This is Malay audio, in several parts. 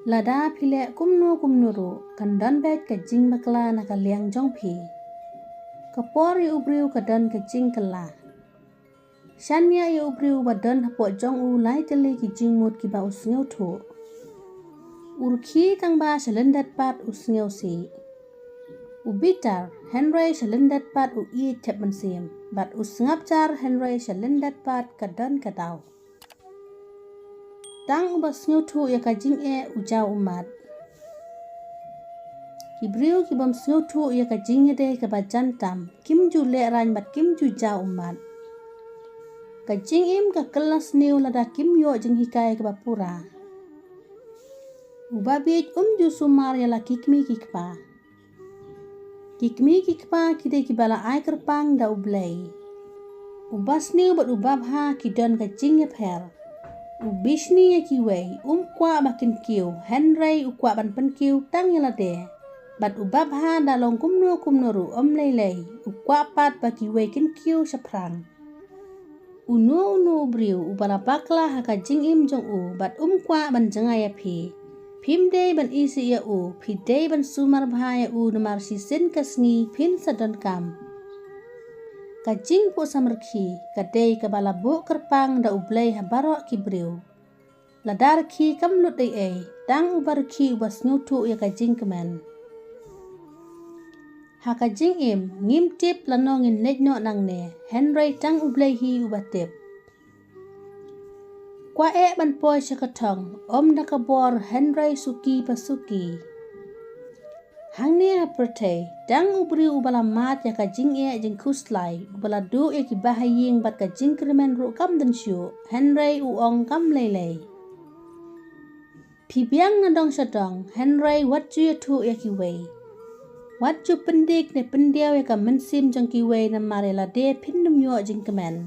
Lada pile kumnuru kandan bet ke jing bakla na kaliang jong pi. Kapor yu ubriu kadan ke jing kala. Shania yu ubriu badan hapot jong u lai teli ki jing mut ki ba usngeu tu. Urki tang ba shalendat pat usngeu si. Ubitar Henry shalendat pat u i tep mensim. Bat usngap jar Henry shalendat pat kadan kadau. Tang ubas tu ya kajing ujau umat. Kibriu kibam tu ya kajing de ke bajantam. Kim ju le ran bat kim ju jau umat. Kajing im ka kelas niu lada kim yo jeng hikai ke bapura. Ubabij ju sumar ya la kikmi kikpa. Kikmi kikpa kide kibala ai kerpang da ublei. Ubas niu bat ubabha kidan kajing ya per. Ubisni ya kiwei kwa bakin kiu Henry ukwa ban pen kiu tang ya lade. Bat ubabha da long kumnu lei ukwa pat baki wei kin kiu saprang. Unu briu ubala bakla haka jingim jong u bat kwa ban jangai ya pi. Pim day ban isi ya u pi day ban sumar bahaya u namar sisin kasngi pin sadon kam. Kajing po samerki kadai kabala bu kerpang da ublei habarok kibriu. Ladar ki kamlut ai tang ubar ki ubas nyutu ya kajing kemen. Ha kajing im ngim tip lanongin lejno nang ne Henry tang ublei hi ubatip. Kwa ban poi syakatong nakabor Henry suki pasuki. Hang ne aprete tang ubri ubala mat ya kajing jeng kuslai ubala du ya kibahaying bat kajing krimen ru kam dan syu Henry uong kam lelei. Pibiang nadong syadong Henry wat ju ya tu ya kiwei. Wat ju pendik ne pendiaw ya ka mensim jeng kiwei na marela de pindum yo jeng kemen.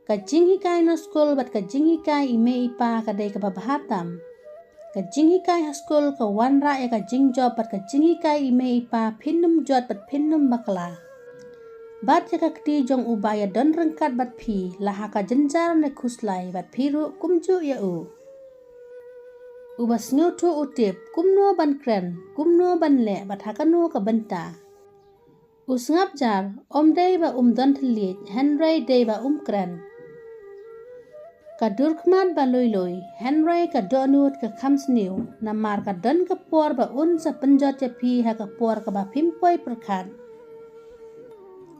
Kajing hikai na skul bat kajing hikai ime ipa kadai ka babahatam. Kajing hikai haskul ka wanra ya kajing job bat kajing hikai ime ipa pindum jot bat pindum bakla. Bat ya kakti jong ubaya don rengkat bat pi laha ka jenjar ne kuslai bat piru kumju ya u. Ubas tu utip kumno ban kren kumno ban le bat hakano ka benta. Usngap jar day ba don telit Henry day ba kren. Kadurkman ba loy Henry ka donut ka kamsniu namar ka don ka por ba sa penjot ya pi ha ka por ka ba pimpoi perkat.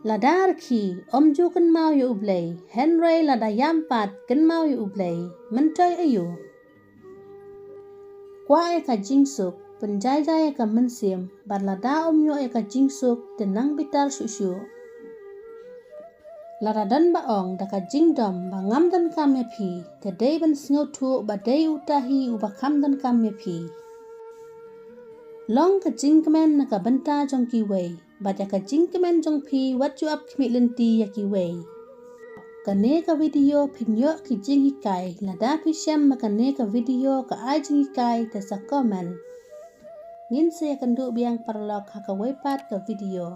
Ladar ki ju kan mau yu ublei Henry lada yampat kan mau yu ublei mentoy ayu. Kwa ka jingsuk penjajah ka mensim bar lada yo ka jingsuk tenang bitar susyu. Lara dan baong da ka jingdom ba ngam dan kam ya pi tadai ban sngo tu ba dai utahi uba kam dan kam ya pi. Long ka jingkemen na ka benta jong kiwei ba ja ka jingkemen jong pi wat ju ap kmi lenti ya kiwei. Kane ka video pinyo ki jing hikai lada pi syam makane ka video ka ai jing hikai ta sa komen. Ngin saya kendu biang perlok haka wepat ka video.